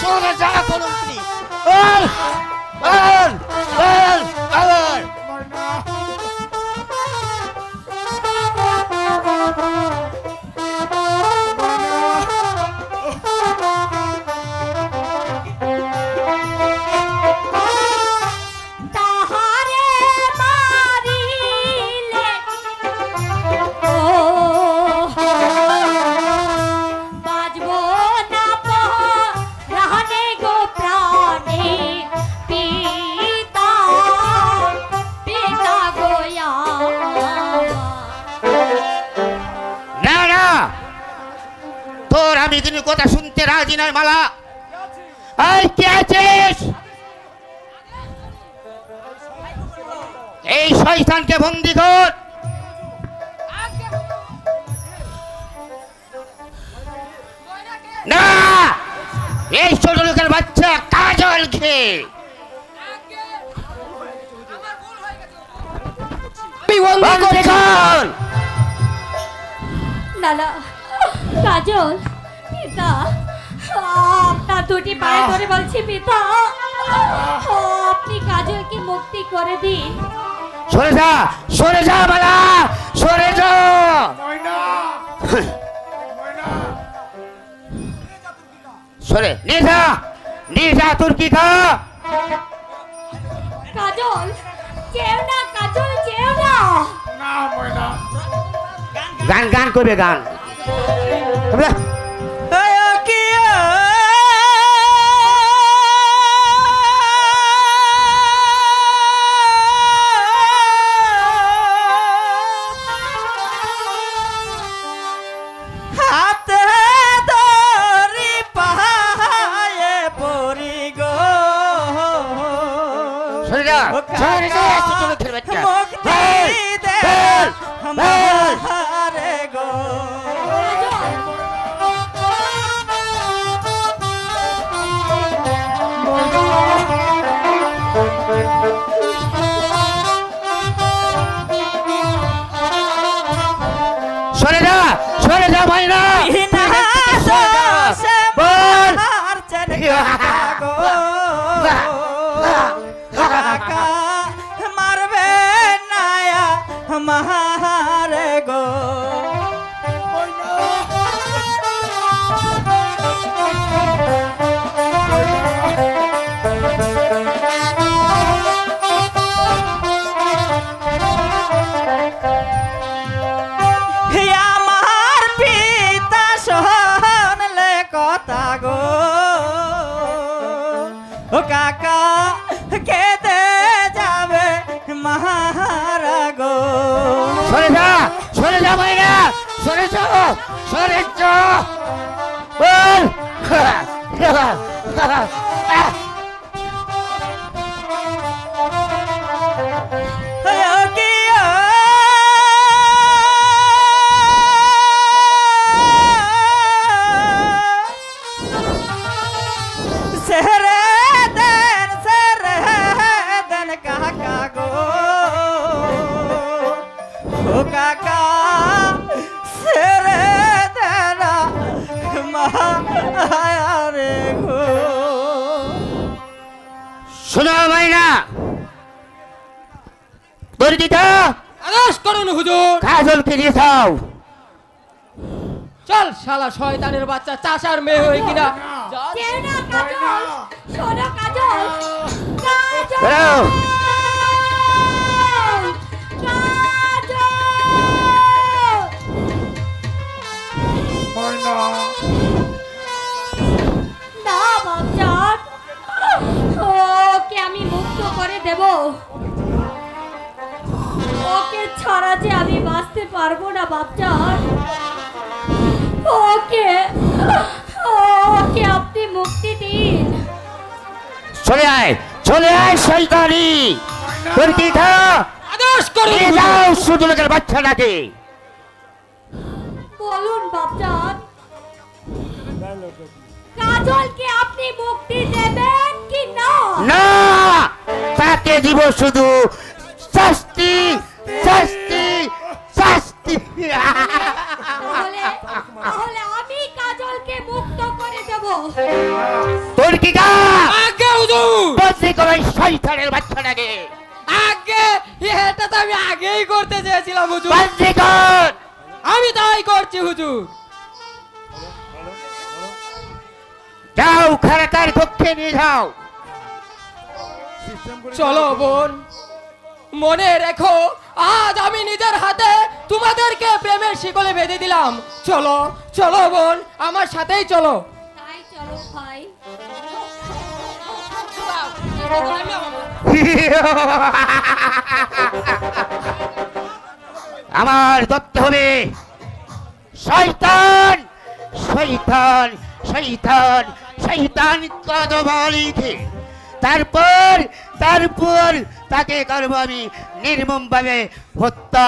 সরে যা কলঙ্কি বল বল বল বল কথা শুনতে রাজি নয় মালা এই কে আছিস এই শয়তানকে বন্দী কর না এই ছোট লোকের বাচ্চা কাজলকে বন্দী কর না না কাজল পিতা আপনার দুটি পায়ে ধরে বলছি পিতা আপনি কাজলকে মুক্তি করে দিন সরে যা বালা সরে যা সরে নিয়ে যা তুর্কি খা কাজল যেও না কাজল যেও না গান করবে গান সরে যা মাইনা মারবে নায়া মারে গো কাকা খেতে যাবে মহারাগো সরে যা মাইনা সরে যা বল শোনো মাইনা তোর দিতা আদেশ করুন হুজুর কাজলকে নিয়ে যাও চল শালা শয়তানের বাচ্চা চাচার মেয়ে হয়ে কিনা যেও না কাজল শোনো কাজল বেরো না বাপজান ওকে আমি মুক্ত করে দেব ওকে ছাড়া যে আমি বাঁচতে পারবো না বাপজান ওকে আপনি মুক্তি দিন চলে আয় শয়তানি তোর দিতা আদেশ করুন যাও ছোট লোকের বাচ্চাটাকে বলুন বাপজান কাজলকে আপনি মুক্তি দেবেন কি না না তাকে দিব শুধু শাস্তি শাস্তি শাস্তি তাহলে আমি কাজলকে মুক্ত করে দেব তোর কি গা আগে হুজুর বন্দি করে শয়তানের বাচ্চাটাকে আগে এটা তো আমি আগেই করতে চেয়েছিলাম হুজুর বন্দি কর আমি তাই করছি হুজুর যাও খারাকার কক্ষে নিয়ে যাও চলো বোন মনে রেখো আজ আমি নিজের হাতে তোমাদেরকে প্রেমের শিকলে বেঁধে দিলাম চলো চলো বোন আমার সাথেই চলো তাই চলো ভাই। আমার ধরতে হবে শয়তান শয়তান শয়তান শয়তান কদমালিকে তারপর তারপর তাকে করবো আমি নির্মমভাবে হত্যা